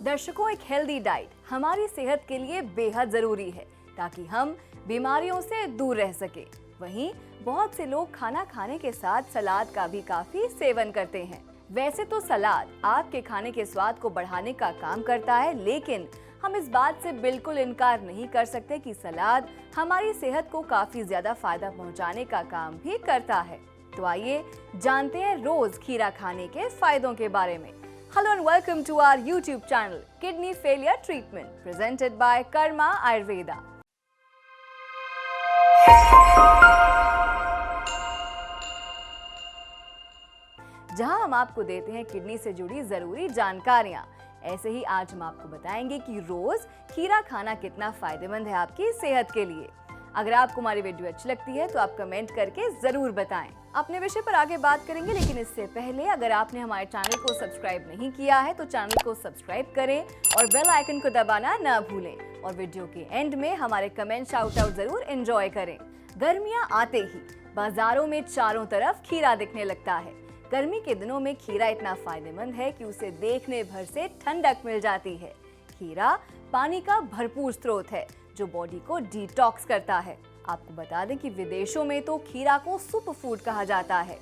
दर्शकों, एक healthy diet हमारी सेहत के लिए बेहद जरूरी है ताकि हम बीमारियों से दूर रह सके। वहीं बहुत से लोग खाना खाने के साथ सलाद का भी काफी सेवन करते हैं। वैसे तो सलाद आपके खाने के स्वाद को बढ़ाने का काम करता है, लेकिन हम इस बात से बिल्कुल इनकार नहीं कर सकते कि सलाद हमारी सेहत को काफी ज्यादा फायदा पहुंचाने का काम भी करता है। तो आइए जानते हैं रोज खीरा खाने के फायदों के बारे में। Hello and welcome to our YouTube channel, Kidney Failure Treatment, presented by Karma Ayurveda. जहां हम आपको देते हैं किडनी से जुड़ी जरूरी जानकारियां, ऐसे ही आज हम आपको बताएंगे कि रोज खीरा खाना कितना फायदेमंद है आपकी सेहत के लिए। अगर आपको हमारी वीडियो अच्छी लगती है तो आप कमेंट करके जरूर बताएं। अपने विषय पर आगे बात करेंगे, लेकिन इससे पहले अगर आपने हमारे चैनल को सब्सक्राइब नहीं किया है तो चैनल को सब्सक्राइब करें और बेल आइकन को दबाना न भूलें। और वीडियो के एंड में हमारे कमेंट शाउट आउट जरूर एंजॉय करें। गर्मियां आते ही बाजारों में चारों तरफ खीरा दिखने लगता है। गर्मी के दिनों में खीरा इतना फायदेमंद है कि उसे देखने भर से ठंडक मिल जाती है। खीरा पानी का भरपूर स्रोत है जो बॉडी को डिटॉक्स करता है। आपको बता दें कि विदेशों में तो खीरा को सुपर फूड कहा जाता है।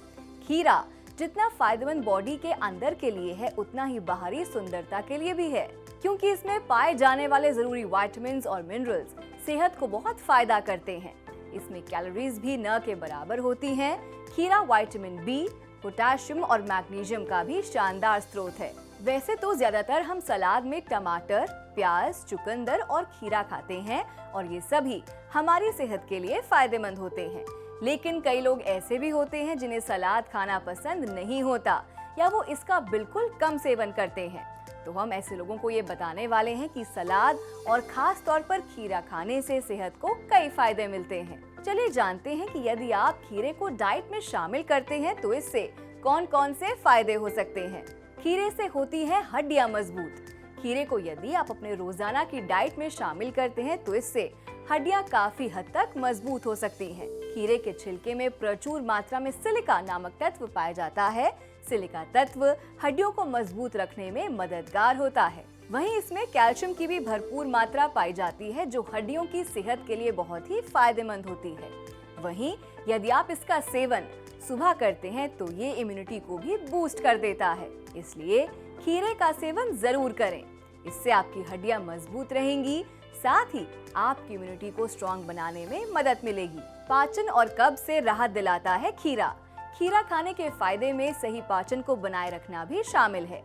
खीरा जितना फायदेमंद बॉडी के अंदर के लिए है, उतना ही बाहरी सुंदरता के लिए भी है, क्योंकि इसमें पाए जाने वाले जरूरी विटामिन्स और मिनरल्स सेहत को बहुत फायदा करते हैं। इसमें कैलोरीज भी न के बराबर होती हैं। खीरा विटामिन बी, पोटेशियम और मैग्नीशियम का भी शानदार स्रोत है। वैसे तो ज्यादातर हम सलाद में टमाटर, प्याज, चुकंदर और खीरा खाते हैं और ये सभी हमारी सेहत के लिए फायदेमंद होते हैं। लेकिन कई लोग ऐसे भी होते हैं जिन्हें सलाद खाना पसंद नहीं होता या वो इसका बिल्कुल कम सेवन करते हैं। तो हम ऐसे लोगों को ये बताने वाले हैं कि सलाद और खास तौर पर खीरा खाने से सेहत को कई फायदे मिलते हैं। चलिए जानते हैं कि यदि आप खीरे को डाइट में शामिल करते हैं तो इससे कौन कौन से फायदे हो सकते हैं। खीरे से होती है हड्डियां मजबूत। खीरे को यदि आप अपने रोजाना की डाइट में शामिल करते हैं तो इससे हड्डियां काफी हद तक मजबूत हो सकती हैं। खीरे के छिलके में प्रचुर मात्रा में सिलिका नामक तत्व पाया जाता है। सिलिका तत्व हड्डियों को मजबूत रखने में मददगार होता है। वहीं इसमें कैल्शियम की भी भरपूर मात्रा पाई जाती है जो हड्डियों की सेहत के लिए बहुत ही फायदेमंद होती है। वहीं यदि आप इसका सेवन सुबह करते हैं तो ये इम्यूनिटी को भी बूस्ट कर देता है। इसलिए खीरे का सेवन जरूर करें। इससे आपकी हड्डियां मजबूत रहेंगी, साथ ही आपकी इम्यूनिटी को स्ट्रॉन्ग बनाने में मदद मिलेगी। पाचन और कब्ज से राहत दिलाता है खीरा। खीरा खाने के फायदे में सही पाचन को बनाए रखना भी शामिल है।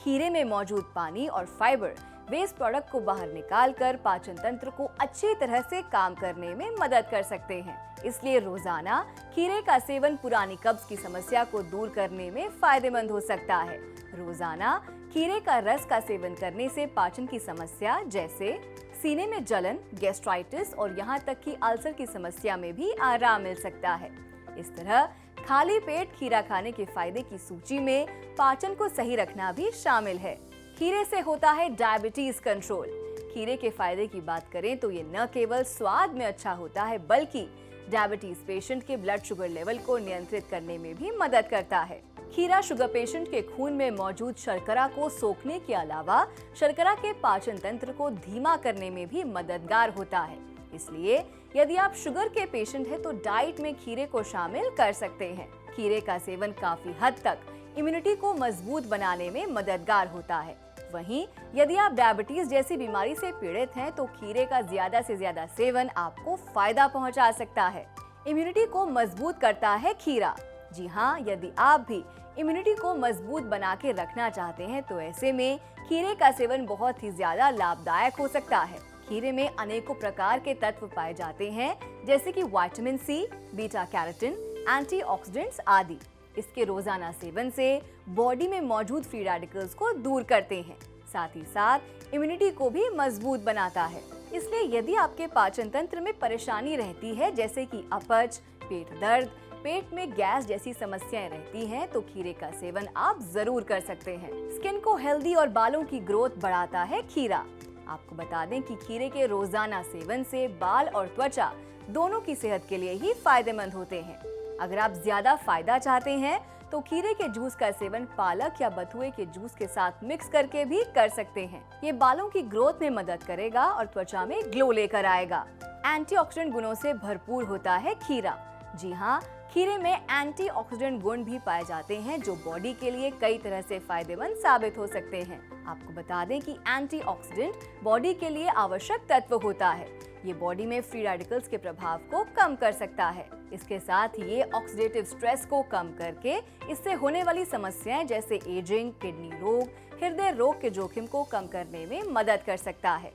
खीरे में मौजूद पानी और फाइबर वेस्ट प्रोडक्ट को बाहर निकालकर पाचन तंत्र को अच्छी तरह से काम करने में मदद कर सकते हैं। इसलिए रोजाना खीरे का सेवन पुरानी कब्ज की समस्या को दूर करने में फायदेमंद हो सकता है। रोजाना खीरे का रस का सेवन करने से पाचन की समस्या जैसे सीने में जलन, गैस्ट्राइटिस और यहाँ तक कि अल्सर की समस्या में भी आराम मिल सकता है। इस तरह खाली पेट खीरा खाने के फायदे की सूची में पाचन को सही रखना भी शामिल है। खीरे से होता है डायबिटीज कंट्रोल। खीरे के फायदे की बात करें तो ये न केवल स्वाद में अच्छा होता है बल्कि डायबिटीज पेशेंट के ब्लड शुगर लेवल को नियंत्रित करने में भी मदद करता है। खीरा शुगर पेशेंट के खून में मौजूद शर्करा को सोखने के अलावा शर्करा के पाचन तंत्र को धीमा करने में भी मददगार होता है। इसलिए यदि आप शुगर के पेशेंट हैं तो डाइट में खीरे को शामिल कर सकते हैं। खीरे का सेवन काफी हद तक इम्यूनिटी को मजबूत बनाने में मददगार होता है। वहीं यदि आप डायबिटीज जैसी बीमारी से पीड़ित हैं तो खीरे का ज्यादा से ज्यादा सेवन आपको फायदा पहुंचा सकता है। इम्यूनिटी को मजबूत करता है खीरा। जी हाँ, यदि आप भी इम्यूनिटी को मजबूत बना के रखना चाहते हैं तो ऐसे में खीरे का सेवन बहुत ही ज्यादा लाभदायक हो सकता है। खीरे में अनेकों प्रकार के तत्व पाए जाते हैं जैसे कि vitamin C, beta carotene, antioxidants आदि। इसके रोजाना सेवन से बॉडी में मौजूद फ्री रेडिकल्स को दूर करते हैं, साथ ही साथ इम्यूनिटी को भी मजबूत बनाता है। इसलिए यदि आपके पाचन तंत्र में परेशानी रहती है जैसे कि अपच, पेट दर्द, पेट में गैस जैसी समस्याएं रहती हैं तो खीरे का सेवन आप जरूर कर सकते हैं। स्किन को हेल्दी और बालों की ग्रोथ बढ़ाता है खीरा। आपको बता दें कि खीरे के रोजाना सेवन से बाल और त्वचा दोनों की सेहत के लिए ही फायदेमंद होते हैं। अगर आप ज्यादा फायदा चाहते हैं तो खीरे के जूस का सेवन पालक या बथुए के जूस के साथ मिक्स करके भी कर सकते हैं। ये बालों की ग्रोथ में मदद करेगा और त्वचा में ग्लो लेकर आएगा। एंटीऑक्सीडेंट गुणों से भरपूर होता है खीरा। जी हाँ, खीरे में एंटीऑक्सीडेंट गुण भी पाए जाते हैं जो बॉडी के लिए कई तरह से फायदेमंद साबित हो सकते हैं। आपको बता दें कि एंटीऑक्सीडेंट बॉडी के लिए आवश्यक तत्व होता है। ये बॉडी में फ्री रेडिकल्स के प्रभाव को कम कर सकता है। इसके साथ ये ऑक्सीडेटिव स्ट्रेस को कम करके इससे होने वाली समस्याएं जैसे एजिंग, किडनी रोग, हृदय रोग के जोखिम को कम करने में मदद कर सकता है।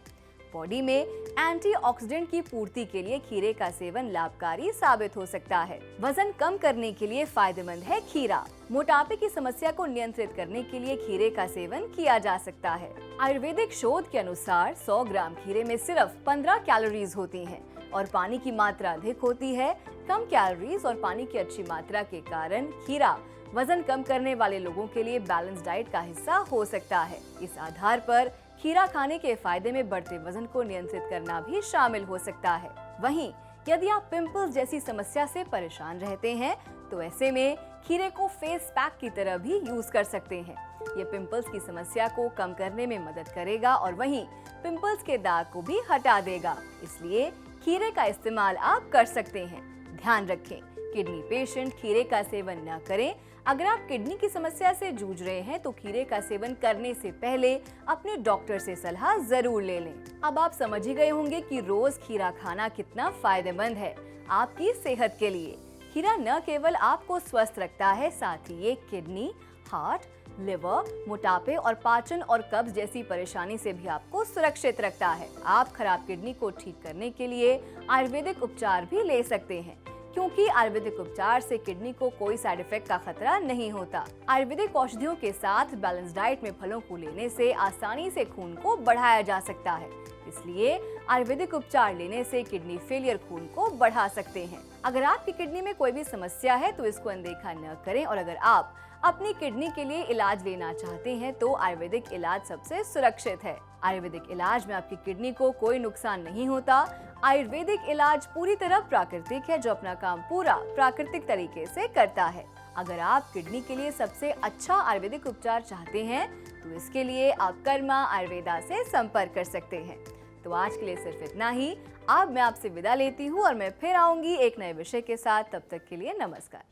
बॉडी में एंटीऑक्सीडेंट की पूर्ति के लिए खीरे का सेवन लाभकारी साबित हो सकता है। वजन कम करने के लिए फायदेमंद है खीरा। मोटापे की समस्या को नियंत्रित करने के लिए खीरे का सेवन किया जा सकता है। आयुर्वेदिक शोध के अनुसार 100 ग्राम खीरे में सिर्फ 15 कैलोरीज होती हैं और पानी की मात्रा अधिक होती है। कम कैलोरीज और पानी की अच्छी मात्रा के कारण खीरा वजन कम करने वाले लोगों के लिए बैलेंस डाइट का हिस्सा हो सकता है। इस आधार पर खीरा खाने के फायदे में बढ़ते वजन को नियंत्रित करना भी शामिल हो सकता है। वहीं यदि आप पिंपल्स जैसी समस्या से परेशान रहते हैं तो ऐसे में खीरे को फेस पैक की तरह भी यूज कर सकते हैं। ये पिंपल्स की समस्या को कम करने में मदद करेगा और वहीं पिंपल्स के दाग को भी हटा देगा। इसलिए खीरे का इस्तेमाल आप कर सकते हैं। ध्यान रखें, किडनी पेशेंट खीरे का सेवन न करें। अगर आप किडनी की समस्या से जूझ रहे हैं तो खीरे का सेवन करने से पहले अपने डॉक्टर से सलाह जरूर ले लें। अब आप समझ ही गए होंगे कि रोज खीरा खाना कितना फायदेमंद है आपकी सेहत के लिए। खीरा न केवल आपको स्वस्थ रखता है, साथ ही ये किडनी, हार्ट, लिवर, मोटापे और पाचन और कब्ज जैसी परेशानी से भी आपको सुरक्षित रखता है। आप खराब किडनी को ठीक करने के लिए आयुर्वेदिक उपचार भी ले सकते हैं, क्योंकि आयुर्वेदिक उपचार से किडनी को कोई साइड इफेक्ट का खतरा नहीं होता। आयुर्वेदिक औषधियों के साथ बैलेंस डाइट में फलों को लेने से आसानी से खून को बढ़ाया जा सकता है। इसलिए आयुर्वेदिक उपचार लेने से किडनी फेलियर खून को बढ़ा सकते हैं। अगर आपकी किडनी में कोई भी समस्या है तो इसको अनदेखा न करें और अगर आप अपनी किडनी के लिए इलाज लेना चाहते हैं तो आयुर्वेदिक इलाज सबसे सुरक्षित है। आयुर्वेदिक इलाज में आपकी किडनी को कोई नुकसान नहीं होता। आयुर्वेदिक इलाज पूरी तरह प्राकृतिक है जो अपना काम पूरा प्राकृतिक तरीके से करता है। अगर आप किडनी के लिए सबसे अच्छा आयुर्वेदिक उपचार चाहते हैं तो इसके लिए आप कर्मा आयुर्वेदा से संपर्क कर सकते हैं। तो आज के लिए सिर्फ इतना ही। अब मैं आपसे विदा लेती हूँ और मैं फिर आऊंगी एक नए विषय के साथ। तब तक के लिए नमस्कार।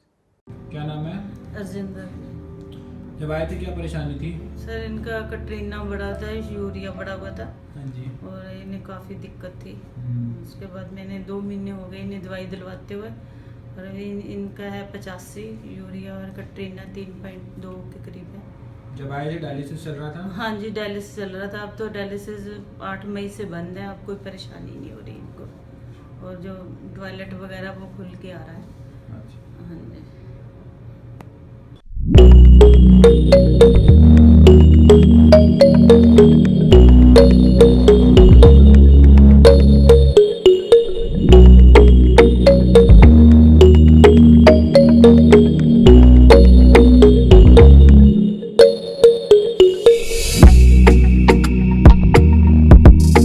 क्या नाम है? अर्जिंदर। जब आए थे क्या परेशानी थी? सर इनका कटरीना बड़ा था, यूरिया बड़ा हुआ था। हाँ जी। और इन्हें काफ़ी दिक्कत थी। उसके बाद मैंने 2 महीने हो गए इन्हें दवाई दिलवाते हुए और इनका है 85 यूरिया और कटरीना 3.2 के करीब है। जब आए थे डायलिसिस चल रहा था? हाँ जी, डायलिसिस चल रहा था। अब तो डायलिसिस 8 मई से बंद है। अब कोई परेशानी नहीं हो रही इनको और जो टॉयलेट वगैरह वो खुल के आ रहा है। अच्छा। हाँ जी। Thank you.